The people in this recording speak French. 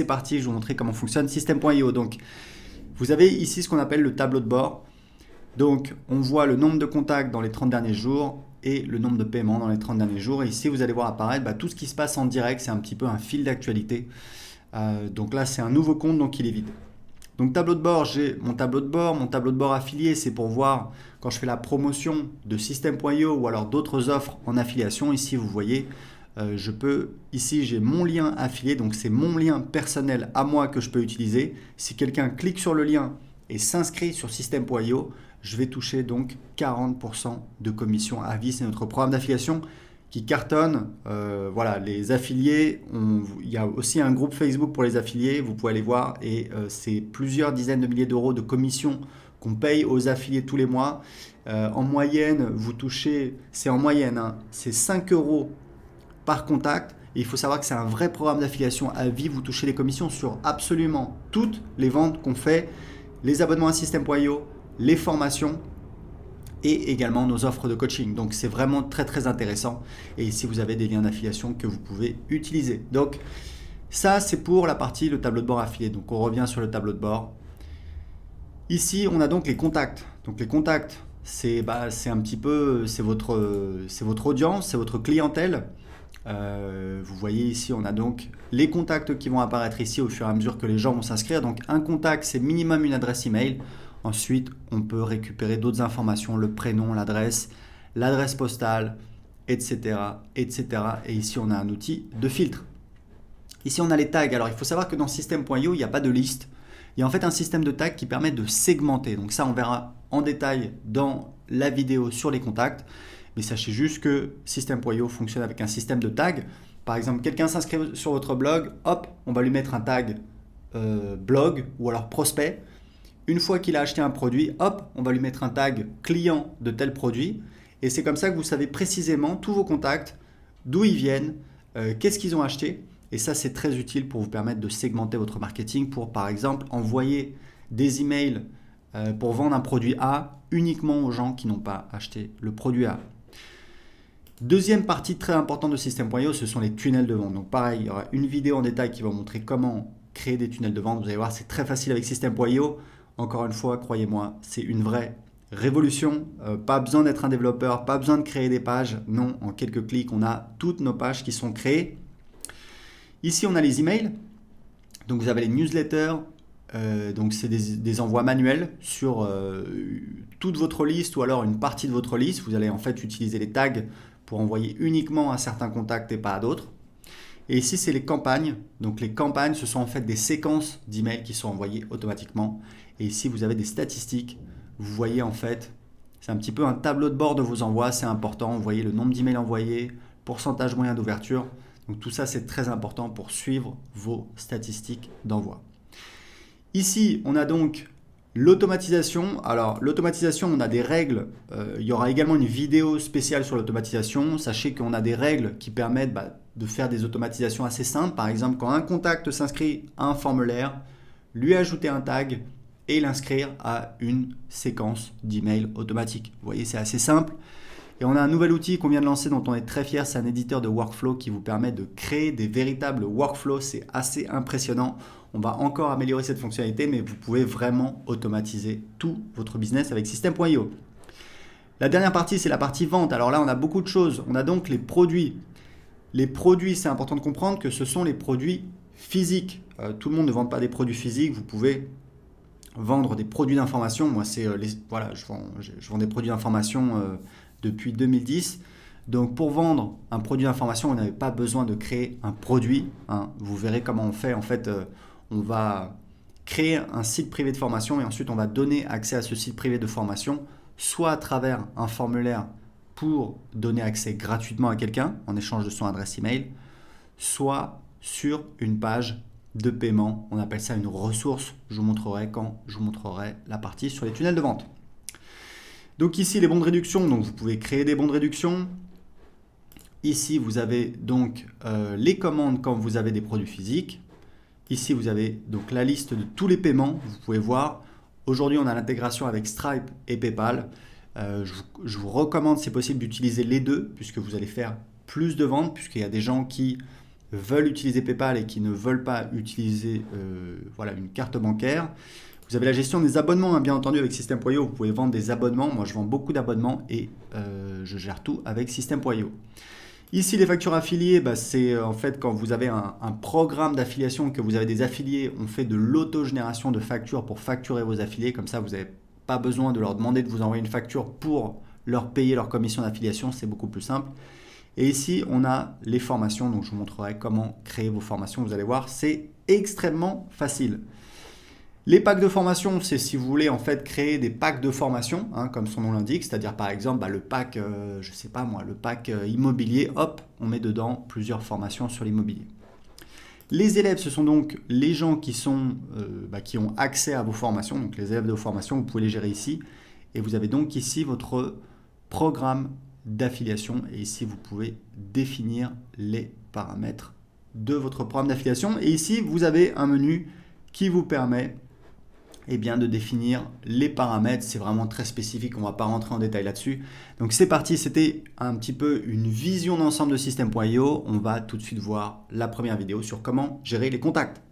c'est parti, je vais vous montrer comment fonctionne System.io. Donc, vous avez ici ce qu'on appelle le tableau de bord. Donc, on voit le nombre de contacts dans les 30 derniers jours et le nombre de paiements dans les 30 derniers jours. Et ici, vous allez voir apparaître tout ce qui se passe en direct. C'est un petit peu un fil d'actualité. Donc là, c'est un nouveau compte, donc il est vide. Donc tableau de bord, j'ai mon tableau de bord. Mon tableau de bord affilié, c'est pour voir quand je fais la promotion de System.io ou alors d'autres offres en affiliation. Ici, vous voyez, ici j'ai mon lien affilié, donc c'est mon lien personnel à moi que je peux utiliser. Si quelqu'un clique sur le lien et s'inscrit sur System.io, je vais toucher donc 40% de commission à vie. C'est notre programme d'affiliation qui cartonne. Voilà, les affiliés, il y a aussi un groupe Facebook pour les affiliés, vous pouvez aller voir, et c'est plusieurs dizaines de milliers d'euros de commissions qu'on paye aux affiliés tous les mois. En moyenne, vous touchez, c'est en moyenne, hein, c'est 5 euros par contact. Et il faut savoir que c'est un vrai programme d'affiliation à vie. Vous touchez les commissions sur absolument toutes les ventes qu'on fait, les abonnements à System.io, les formations et également nos offres de coaching. Donc c'est vraiment très très intéressant. Et ici vous avez des liens d'affiliation que vous pouvez utiliser. Donc ça c'est pour la partie le tableau de bord affilié. Donc on revient sur le tableau de bord. Ici on a donc les contacts. Donc les contacts c'est un petit peu c'est votre audience, c'est votre clientèle. Vous voyez ici on a donc les contacts qui vont apparaître ici au fur et à mesure que les gens vont s'inscrire. Donc un contact c'est minimum une adresse email. Ensuite on peut récupérer d'autres informations, le prénom, l'adresse postale, etc., etc. Et ici on a un outil de filtre. Ici on a les tags. Alors il faut savoir que dans System.io il n'y a pas de liste. Il y a en fait un système de tags qui permet de segmenter. Donc ça on verra en détail dans la vidéo sur les contacts. Mais sachez juste que System.io fonctionne avec un système de tags. Par exemple, quelqu'un s'inscrit sur votre blog, hop, on va lui mettre un tag blog ou alors prospect. Une fois qu'il a acheté un produit, hop, on va lui mettre un tag client de tel produit. Et c'est comme ça que vous savez précisément tous vos contacts, d'où ils viennent, qu'est-ce qu'ils ont acheté. Et ça, c'est très utile pour vous permettre de segmenter votre marketing pour, par exemple, envoyer des emails pour vendre un produit A uniquement aux gens qui n'ont pas acheté le produit A. Deuxième partie très importante de System.io, ce sont les tunnels de vente. Donc pareil, il y aura une vidéo en détail qui va vous montrer comment créer des tunnels de vente. Vous allez voir, c'est très facile avec System.io. Encore une fois, croyez-moi, c'est une vraie révolution. Pas besoin d'être un développeur, pas besoin de créer des pages. Non, en quelques clics, on a toutes nos pages qui sont créées. Ici, on a les emails. Donc vous avez les newsletters. Donc c'est des envois manuels sur toute votre liste ou alors une partie de votre liste. Vous allez en fait utiliser les tags pour envoyer uniquement à certains contacts et pas à d'autres. Et ici, c'est les campagnes. Donc les campagnes, ce sont en fait des séquences d'emails qui sont envoyées automatiquement. Et ici, vous avez des statistiques. Vous voyez en fait, c'est un petit peu un tableau de bord de vos envois. C'est important. Vous voyez le nombre d'emails envoyés, pourcentage moyen d'ouverture. Donc tout ça, c'est très important pour suivre vos statistiques d'envoi. Ici, on a donc l'automatisation. Alors, l'automatisation, on a des règles. Il y aura également une vidéo spéciale sur l'automatisation. Sachez qu'on a des règles qui permettent de faire des automatisations assez simples. Par exemple, quand un contact s'inscrit à un formulaire, lui ajouter un tag et l'inscrire à une séquence d'emails automatique. Vous voyez, c'est assez simple. Et on a un nouvel outil qu'on vient de lancer dont on est très fier. C'est un éditeur de workflow qui vous permet de créer des véritables workflows. C'est assez impressionnant. On va encore améliorer cette fonctionnalité, mais vous pouvez vraiment automatiser tout votre business avec System.io. La dernière partie, c'est la partie vente. Alors là, on a beaucoup de choses. On a donc les produits. Les produits, c'est important de comprendre que ce sont les produits physiques. Tout le monde ne vend pas des produits physiques. Vous pouvez vendre des produits d'information. Moi, je vends des produits d'information depuis 2010. Donc pour vendre un produit d'information, vous n'avez pas besoin de créer un produit. Vous verrez comment on fait. En fait, on va créer un site privé de formation et ensuite on va donner accès à ce site privé de formation, soit à travers un formulaire pour donner accès gratuitement à quelqu'un en échange de son adresse email, soit sur une page de paiement. On appelle ça une ressource. Je vous montrerai quand je vous montrerai la partie sur les tunnels de vente. Donc ici, les bons de réduction. Donc vous pouvez créer des bons de réduction. Ici, vous avez donc les commandes quand vous avez des produits physiques. Ici, vous avez donc la liste de tous les paiements. Vous pouvez voir, aujourd'hui, on a l'intégration avec Stripe et PayPal. Je vous recommande, si possible, d'utiliser les deux puisque vous allez faire plus de ventes, puisqu'il y a des gens qui veulent utiliser PayPal et qui ne veulent pas utiliser voilà, une carte bancaire. Vous avez la gestion des abonnements, hein, bien entendu, avec System.io. Vous pouvez vendre des abonnements. Moi, je vends beaucoup d'abonnements et je gère tout avec System.io. Ici, les factures affiliées, bah, c'est en fait quand vous avez un programme d'affiliation, que vous avez des affiliés, on fait de l'autogénération de factures pour facturer vos affiliés. Comme ça, vous n'avez pas besoin de leur demander de vous envoyer une facture pour leur payer leur commission d'affiliation. C'est beaucoup plus simple. Et ici, on a les formations. Donc, je vous montrerai comment créer vos formations. Vous allez voir, c'est extrêmement facile. Les packs de formation, c'est si vous voulez en fait créer des packs de formation, hein, comme son nom l'indique, c'est-à-dire par exemple le pack, je sais pas moi, le pack immobilier, hop, on met dedans plusieurs formations sur l'immobilier. Les élèves, ce sont donc les gens qui ont accès à vos formations, donc les élèves de vos formations, vous pouvez les gérer ici, et vous avez donc ici votre programme d'affiliation, et ici vous pouvez définir les paramètres de votre programme d'affiliation, et ici vous avez un menu qui vous permet de définir les paramètres. C'est vraiment très spécifique, on ne va pas rentrer en détail là-dessus. Donc c'est parti, c'était un petit peu une vision d'ensemble de System.io. On va tout de suite voir la première vidéo sur comment gérer les contacts.